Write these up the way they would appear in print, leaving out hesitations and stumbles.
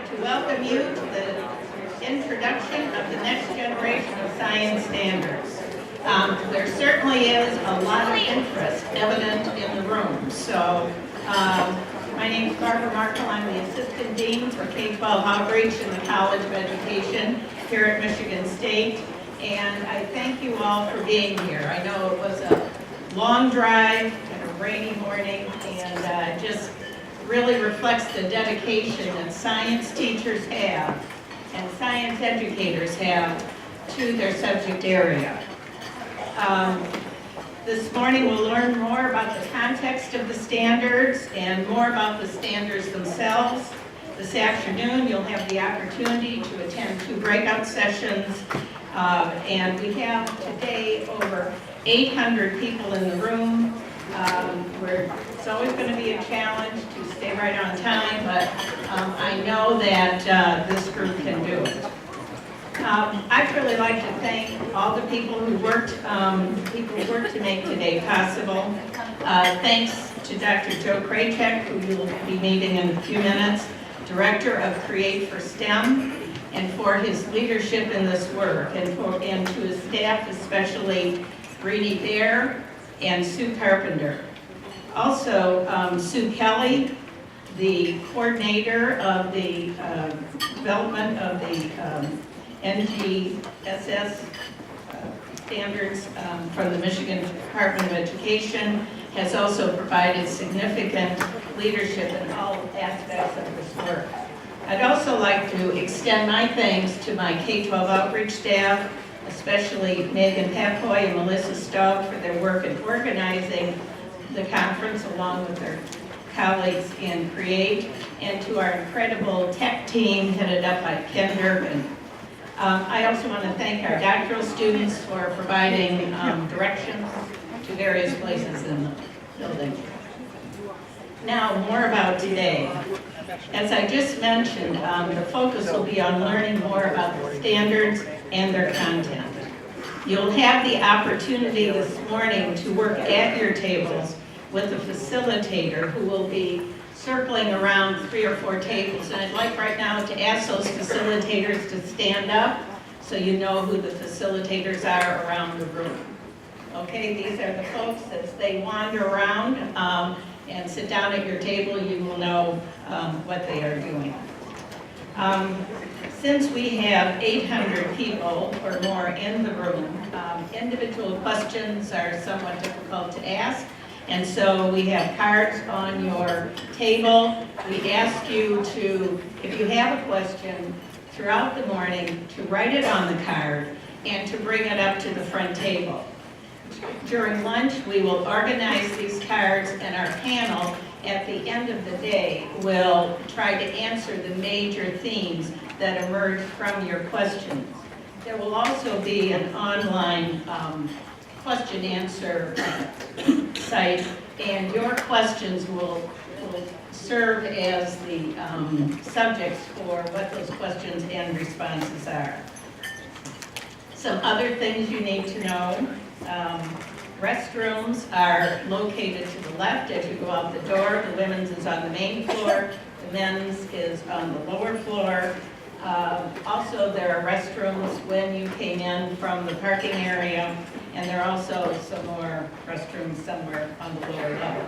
to welcome you to the introduction of the next generation of science standards. There certainly is a lot of interest evident in the room. So my name is Markle. I'm the Assistant Dean for K-12 Outreach in the College of Education here at Michigan State. And I thank you all for being here. I know it was a long drive and a rainy morning, and just really reflects the dedication that science teachers have and science educators have to their subject area. This morning we'll learn more about the context of the standards and more about the standards themselves. This afternoon you'll have the opportunity to attend 2 breakout sessions, and we have today over 800 people in the room. It's always going to be a challenge to stay right on time, but I know that this group can do it. I'd really like to thank all the people who worked to make today possible. Thanks to Dr. Joe Krajcik, who you'll be meeting in a few minutes, Director of Create for STEM, and for his leadership in this work, and to his staff, especially Brady Bear and Sue Carpenter. Also, Sue Kelly, the coordinator of the development of the NGSS standards from the Michigan Department of Education, has also provided significant leadership in all aspects of this work. I'd also like to extend my thanks to my K-12 outreach staff, especially Megan Papoy and Melissa Staub for their work in organizing the conference along with their colleagues in Create, and to our incredible tech team headed up by Ken Durbin. I also want to thank our doctoral students for providing directions to various places in the building. Now, more about today. As I just mentioned, the focus will be on learning more about the standards and their content. You'll have the opportunity this morning to work at your tables with a facilitator who will be circling around 3 or 4 tables. And I'd like right now to ask those facilitators to stand up so you know who the facilitators are around the room. Okay, these are the folks as they wander around and sit down at your table, you will know what they are doing. Since we have 800 people or more in the room, individual questions are somewhat difficult to ask, and so we have cards on your table. We ask you to, if you have a question throughout the morning, to write it on the card and to bring it up to the front table. During lunch, we will organize these cards, and our panel at the end of the day will try to answer the major themes that emerge from your questions. There will also be an online question answer site, and your questions will serve as the subjects for what those questions and responses are. Some other things you need to know. Restrooms are located to the left as you go out the door. The women's is on the main floor. The men's is on the lower floor. Also, there are restrooms when you came in from the parking area, and there are also some more restrooms somewhere on the lower level.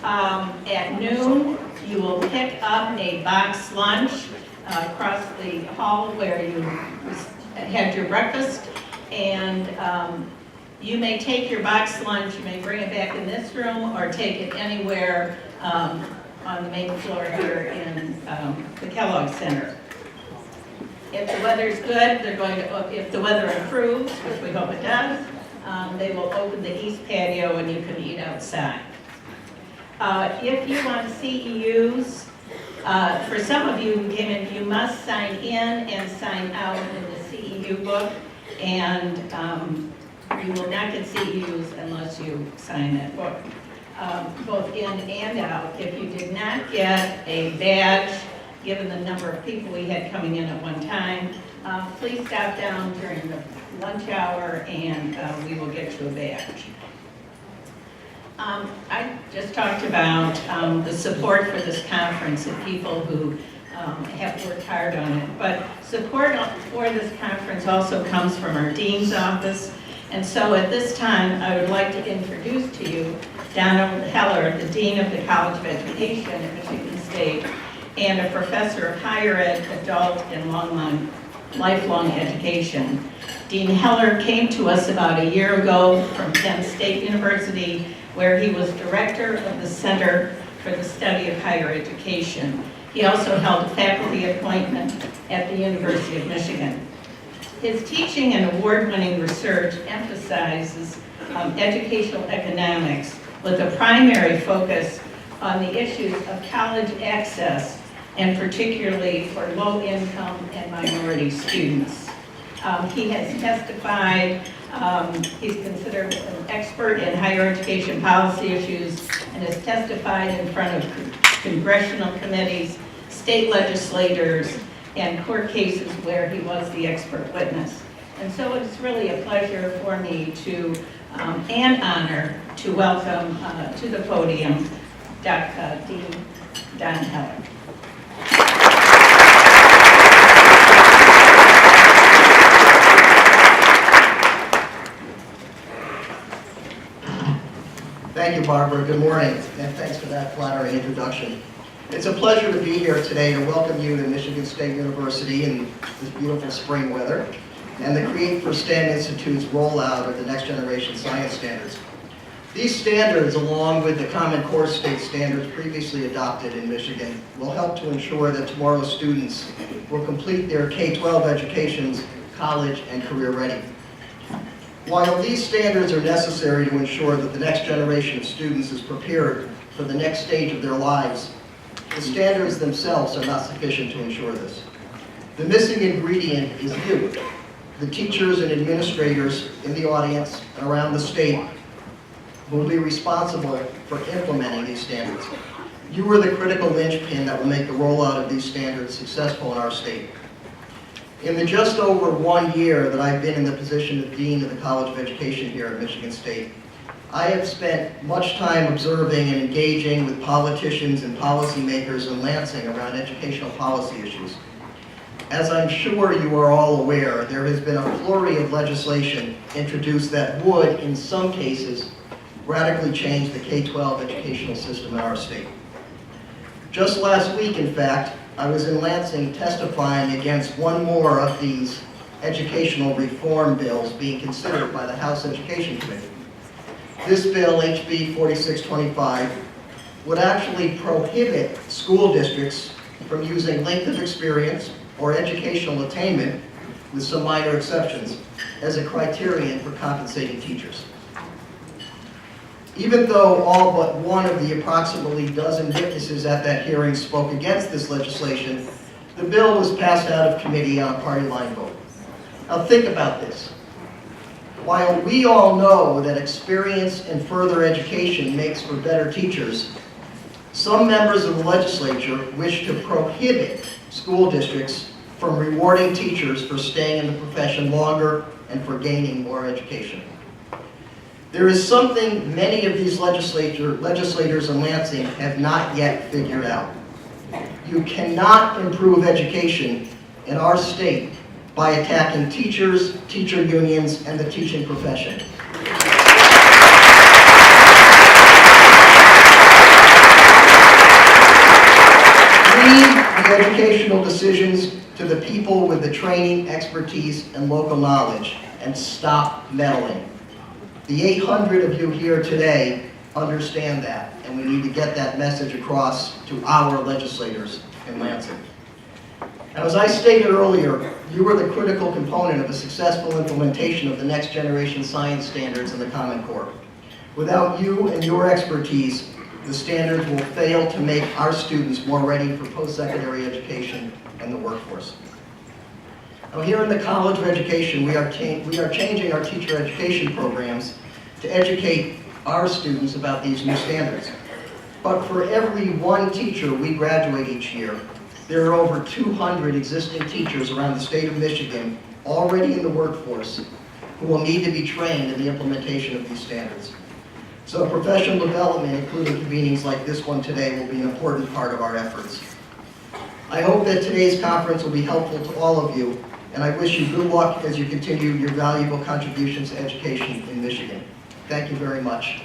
At noon, you will pick up a box lunch across the hall where you had your breakfast, and you may take your box lunch, you may bring it back in this room or take it anywhere on the main floor here in the Kellogg Center. If the weather's good, they're going to, if the weather improves, which we hope it does, they will open the east patio and you can eat outside. If you want CEUs, for some of you who came in, you must sign in and sign out in the CEU book, and you will not get CEUs unless you sign that book, both in and out. If you did not get a badge, given the number of people we had coming in at one time, please stop down during the lunch hour and we will get you a badge. I just talked about the support for this conference and people who have worked hard on it. But support for this conference also comes from our Dean's office. And so at this time, I would like to introduce to you Donald Heller, the Dean of the College of Education at Michigan State, and a professor of higher ed, adult, and lifelong education. Dean Heller came to us about a year ago from Penn State University, where he was director of the Center for the Study of Higher Education. He also held a faculty appointment at the University of Michigan. His teaching and award-winning research emphasizes educational economics with a primary focus on the issues of college access, and particularly for low-income and minority students. He has testified, he's considered an expert in higher education policy issues and has testified in front of congressional committees, state legislators, and court cases where he was the expert witness. And so it's really a pleasure for me to, and honor, to welcome to the podium Dean Don Heller. Thank you, Barbara. Good morning, and thanks for that flattering introduction. It's a pleasure to be here today to welcome you to Michigan State University in this beautiful spring weather and the Create for STEM Institute's rollout of the Next Generation Science Standards. These standards, along with the Common Core State standards previously adopted in Michigan, will help to ensure that tomorrow's students will complete their K-12 educations college and career ready. While these standards are necessary to ensure that the next generation of students is prepared for the next stage of their lives, the standards themselves are not sufficient to ensure this. The missing ingredient is you, the teachers and administrators in the audience and around the state who will be responsible for implementing these standards. You are the critical linchpin that will make the rollout of these standards successful in our state. In the just over 1 year that I've been in the position of Dean of the College of Education here at Michigan State, I have spent much time observing and engaging with politicians and policymakers in Lansing around educational policy issues. As I'm sure you are all aware, there has been a flurry of legislation introduced that would, in some cases, radically change the K-12 educational system in our state. Just last week, in fact, I was in Lansing testifying against one more of these educational reform bills being considered by the House Education Committee. This bill, HB 4625, would actually prohibit school districts from using length of experience or educational attainment, with some minor exceptions, as a criterion for compensating teachers. Even though all but one of the approximately dozen witnesses at that hearing spoke against this legislation, the bill was passed out of committee on a party line vote. Now think about this. While we all know that experience and further education makes for better teachers, some members of the legislature wish to prohibit school districts from rewarding teachers for staying in the profession longer and for gaining more education. There is something many of these legislators in Lansing have not yet figured out. You cannot improve education in our state by attacking teachers, teacher unions, and the teaching profession. Leave the educational decisions to the people with the training, expertise, and local knowledge, and stop meddling. The 800 of you here today understand that, and we need to get that message across to our legislators in Lansing. Now, as I stated earlier, you are the critical component of a successful implementation of the Next Generation Science Standards in the Common Core. Without you and your expertise, the standards will fail to make our students more ready for post-secondary education and the workforce. Now, here in the College of Education, we are changing our teacher education programs to educate our students about these new standards. But for every one teacher we graduate each year, there are over 200 existing teachers around the state of Michigan already in the workforce who will need to be trained in the implementation of these standards. So professional development, including convenings like this one today, will be an important part of our efforts. I hope that today's conference will be helpful to all of you, and I wish you good luck as you continue your valuable contributions to education in Michigan. Thank you very much.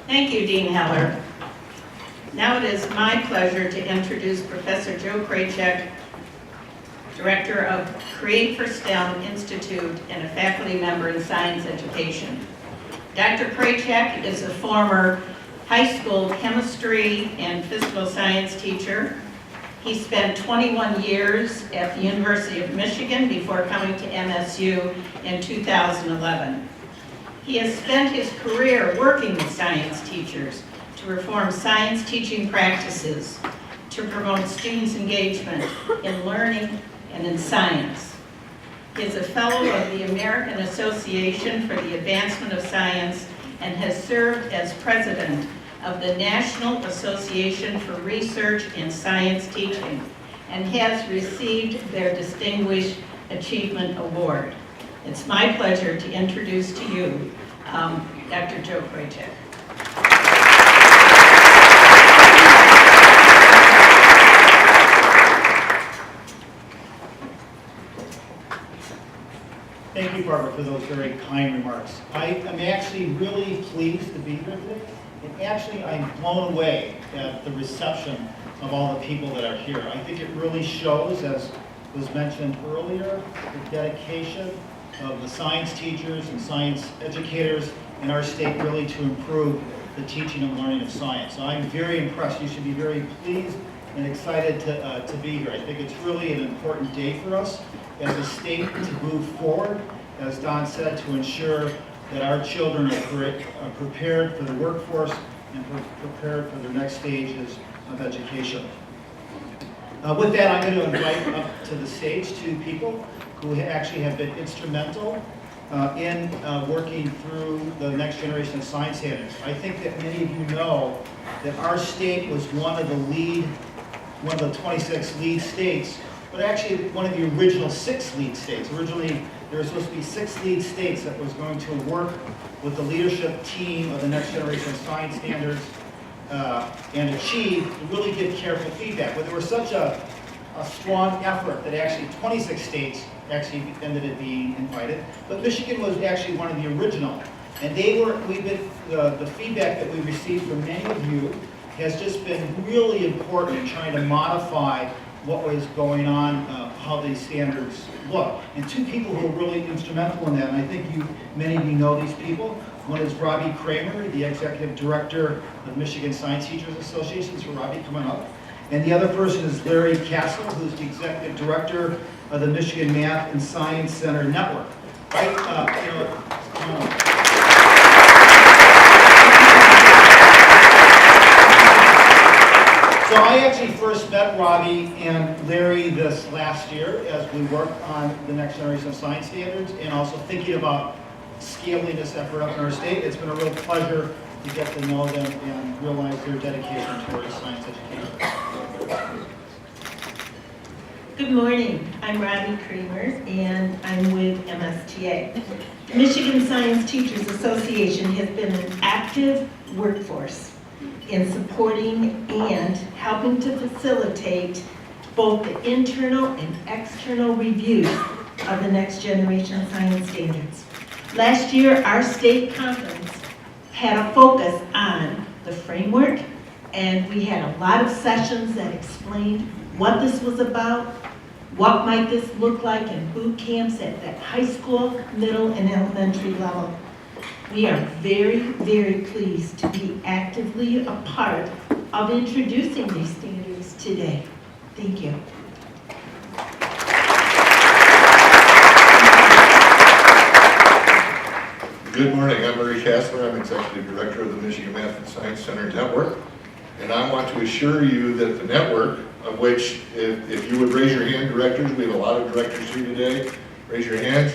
Thank you, Dean Heller. Now it is my pleasure to introduce Professor Joe Krajcik, Director of Create for STEM Institute and a faculty member in science education. Dr. Krajcik is a former high school chemistry and physical science teacher. He spent 21 years at the University of Michigan before coming to MSU in 2011. He has spent his career working with science teachers to reform science teaching practices, to promote students' engagement in learning and in science. He is a fellow of the American Association for the Advancement of Science and has served as president of the National Association for Research in Science Teaching and has received their Distinguished Achievement Award. It's my pleasure to introduce to you Dr. Joe Krajcik. Thank you, Barbara, for those very kind remarks. I am actually really pleased to be here today, and actually I'm blown away at the reception of all the people that are here. I think it really shows, as was mentioned earlier, the dedication of the science teachers and science educators in our state really to improve the teaching and learning of science. So I'm very impressed. You should be very pleased and excited to be here. I think it's really an important day for us as a state to move forward, as Don said, to ensure that our children are prepared for the workforce and prepared for their next stages of education. With that, I'm going to invite up to the stage two people who actually have been instrumental in working through the next generation of science standards. I think that many of you know that our state was one of the 26 lead states, but actually one of the original 6 lead states. Originally, there were supposed to be 6 lead states that was going to work with the leadership team of the next generation of science standards and achieve really give careful feedback. But there was such a strong effort that actually 26 states actually ended up being invited. But Michigan was actually one of the original. And the feedback that we received from many of you has just been really important in trying to modify what was going on, how these standards look. And 2 people who were really instrumental in that, and I think many of you know these people. One is Robby Cramer, the Executive Director of Michigan Science Teachers Association. So Robby, coming up. And the other person is Larry Casler, who's the Executive Director of the Michigan Math and Science Center Network. Right? So I actually first met Robby and Larry this last year as we worked on the next generation of science standards and also thinking about scaling this effort up in our state. It's been a real pleasure to get to know them and realize their dedication towards science education. Good morning. I'm Robby Cramer, and I'm with MSTA. The Michigan Science Teachers Association has been an active workforce in supporting and helping to facilitate both the internal and external review of the next generation of science standards. Last year, our state conference had a focus on the framework, and we had a lot of sessions that explained what this was about, what might this look like in boot camps at that high school, middle, and elementary level. We are very, very pleased to be actively a part of introducing these standards today. Thank you. Good morning, I'm Larry Casler. I'm Executive Director of the Michigan Math and Science Center Network. And I want to assure you that the network, of which, if you would raise your hand, directors, we have a lot of directors here today. Raise your hands,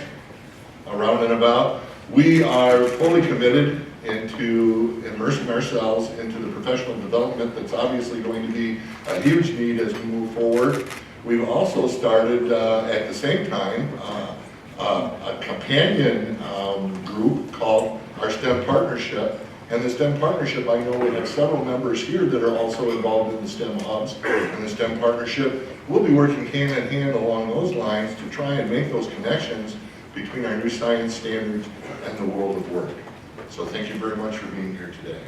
around and about. We are fully committed into immersing ourselves into the professional development that's obviously going to be a huge need as we move forward. We've also started at the same time a companion group called our STEM Partnership. And the STEM Partnership, I know we have several members here that are also involved in the STEM hubs. And the STEM Partnership will be working hand in hand along those lines to try and make those connections between our new science standards and the world of work. So thank you very much for being here today.